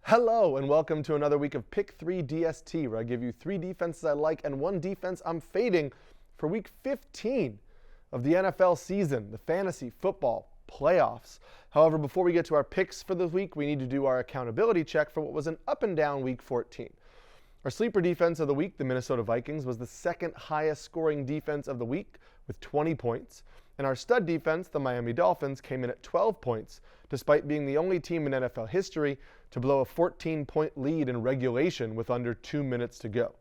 Hello and welcome to another week of Pick 3 DST, where I give you 3 defenses I like and 1 defense I'm fading for week 15 of the NFL season, the fantasy football playoffs. However, before we get to our picks for the week, we need to do our accountability check for what was an up and down week 14. Our sleeper defense of the week, the Minnesota Vikings, was the second highest scoring defense of the week with 20 points. And our stud defense, the Miami Dolphins, came in at 12 points, despite being the only team in NFL history to blow a 14-point lead in regulation with under 2 minutes to go.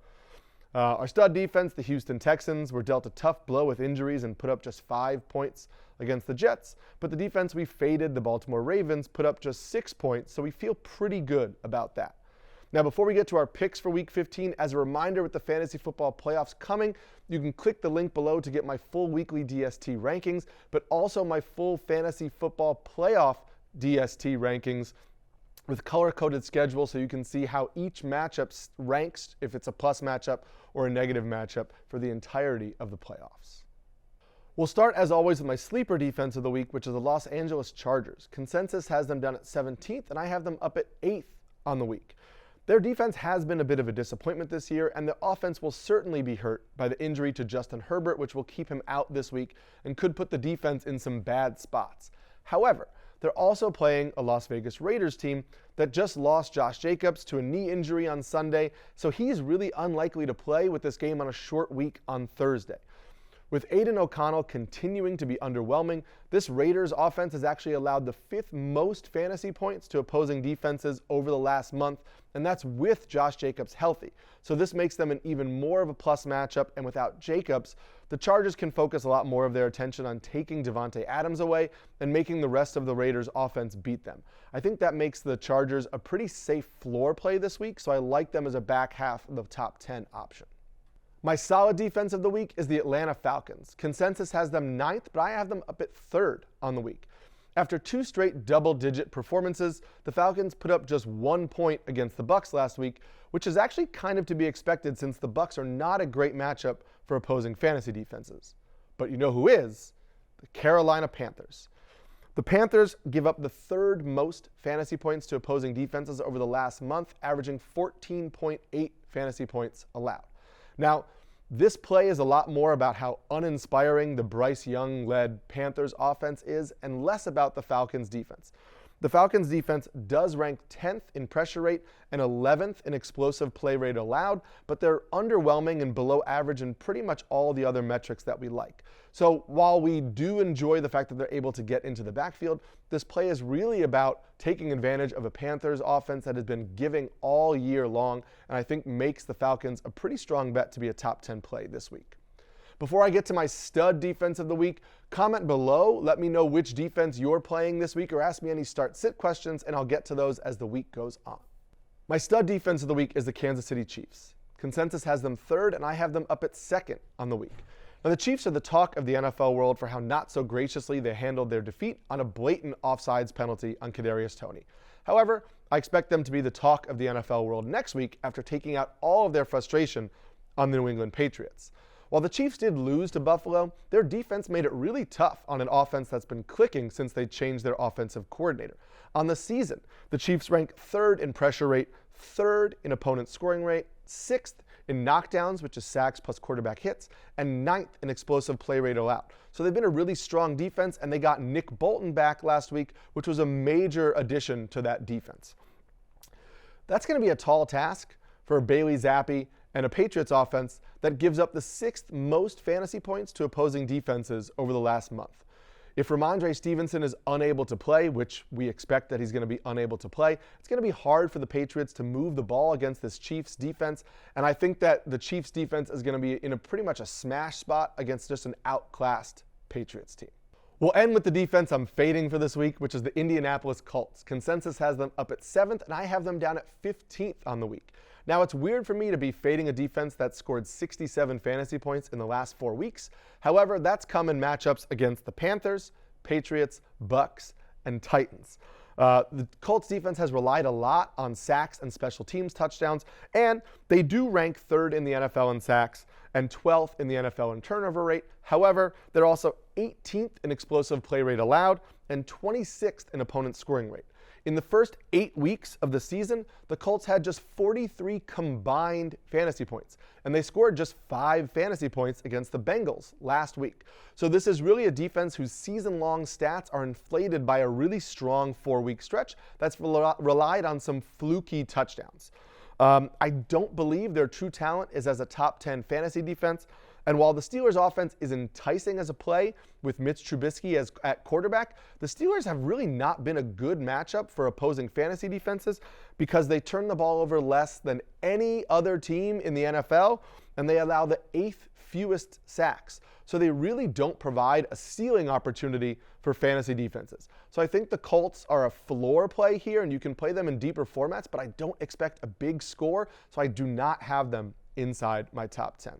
Our stud defense, the Houston Texans, were dealt a tough blow with injuries and put up just 5 points against the Jets. But the defense we faded, the Baltimore Ravens, put up just 6 points, so we feel pretty good about that. Now, before we get to our picks for Week 15, as a reminder, with the fantasy football playoffs coming, you can click the link below to get my full weekly DST rankings, but also my full fantasy football playoff DST rankings with color-coded schedule so you can see how each matchup ranks, if it's a plus matchup or a negative matchup, for the entirety of the playoffs. We'll start, as always, with my sleeper defense of the week, which is the Los Angeles Chargers. Consensus has them down at 17th, and I have them up at 8th on the week. Their defense has been a bit of a disappointment this year, and the offense will certainly be hurt by the injury to Justin Herbert, which will keep him out this week and could put the defense in some bad spots. However, they're also playing a Las Vegas Raiders team that just lost Josh Jacobs to a knee injury on Sunday, so he's really unlikely to play with this game on a short week on Thursday. With Aiden O'Connell continuing to be underwhelming, this Raiders offense has actually allowed the 5th most fantasy points to opposing defenses over the last month, and that's with Josh Jacobs healthy. So this makes them an even more of a plus matchup, and without Jacobs, the Chargers can focus a lot more of their attention on taking Davante Adams away and making the rest of the Raiders offense beat them. I think that makes the Chargers a pretty safe floor play this week, so I like them as a back half of the top 10 option. My solid defense of the week is the Atlanta Falcons. Consensus has them 9th, but I have them up at 3rd on the week. After 2 straight double-digit performances, the Falcons put up just 1 point against the Bucs last week, which is actually kind of to be expected since the Bucs are not a great matchup for opposing fantasy defenses. But you know who is? The Carolina Panthers. The Panthers give up the 3rd most fantasy points to opposing defenses over the last month, averaging 14.8 fantasy points allowed. Now, this play is a lot more about how uninspiring the Bryce Young-led Panthers offense is and less about the Falcons defense. The Falcons defense does rank 10th in pressure rate and 11th in explosive play rate allowed, but they're underwhelming and below average in pretty much all the other metrics that we like. So while we do enjoy the fact that they're able to get into the backfield, this play is really about taking advantage of a Panthers offense that has been giving all year long, and I think makes the Falcons a pretty strong bet to be a top 10 play this week. Before I get to my stud defense of the week, comment below, let me know which defense you're playing this week, or ask me any start-sit questions, and I'll get to those as the week goes on. My stud defense of the week is the Kansas City Chiefs. Consensus has them 3rd, and I have them up at 2nd on the week. Now, the Chiefs are the talk of the NFL world for how not so graciously they handled their defeat on a blatant offsides penalty on Kadarius Toney. However, I expect them to be the talk of the NFL world next week after taking out all of their frustration on the New England Patriots. While the Chiefs did lose to Buffalo, their defense made it really tough on an offense that's been clicking since they changed their offensive coordinator. On the season, the Chiefs rank 3rd in pressure rate, 3rd in opponent scoring rate, 6th in knockdowns, which is sacks plus quarterback hits, and 9th in explosive play rate allowed. So they've been a really strong defense, and they got Nick Bolton back last week, which was a major addition to that defense. That's going to be a tall task for Bailey Zappi and a Patriots offense that gives up the 6th most fantasy points to opposing defenses over the last month. If Ramondre Stevenson is unable to play, which we expect that he's going to be unable to play, it's going to be hard for the Patriots to move the ball against this Chiefs defense, and I think that the Chiefs defense is going to be in a pretty much a smash spot against just an outclassed Patriots team. We'll end with the defense I'm fading for this week, which is the Indianapolis Colts. Consensus has them up at 7th, and I have them down at 15th on the week. Now, it's weird for me to be fading a defense that scored 67 fantasy points in the last 4 weeks. However, that's come in matchups against the Panthers, Patriots, Bucs, and Titans. The Colts defense has relied a lot on sacks and special teams touchdowns, and they do rank 3rd in the NFL in sacks and 12th in the NFL in turnover rate. However, they're also 18th in explosive play rate allowed and 26th in opponent scoring rate. In the first 8 weeks of the season, the Colts had just 43 combined fantasy points, and they scored just 5 fantasy points against the Bengals last week. So this is really a defense whose season-long stats are inflated by a really strong 4-week stretch that's relied on some fluky touchdowns. I don't believe their true talent is as a top 10 fantasy defense. And while the Steelers' offense is enticing as a play with Mitch Trubisky at quarterback, the Steelers have really not been a good matchup for opposing fantasy defenses because they turn the ball over less than any other team in the NFL, and they allow the 8th fewest sacks. So they really don't provide a ceiling opportunity for fantasy defenses. So I think the Colts are a floor play here, and you can play them in deeper formats, but I don't expect a big score, so I do not have them inside my top 10.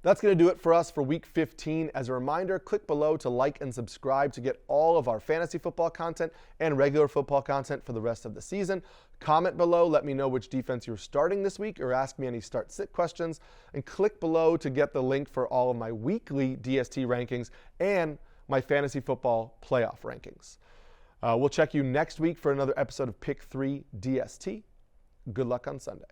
That's going to do it for us for Week 15. As a reminder, click below to like and subscribe to get all of our fantasy football content and regular football content for the rest of the season. Comment below, let me know which defense you're starting this week, or ask me any start-sit questions. And click below to get the link for all of my weekly DST rankings and my fantasy football playoff rankings. We'll check you next week for another episode of Pick 3 DST. Good luck on Sunday.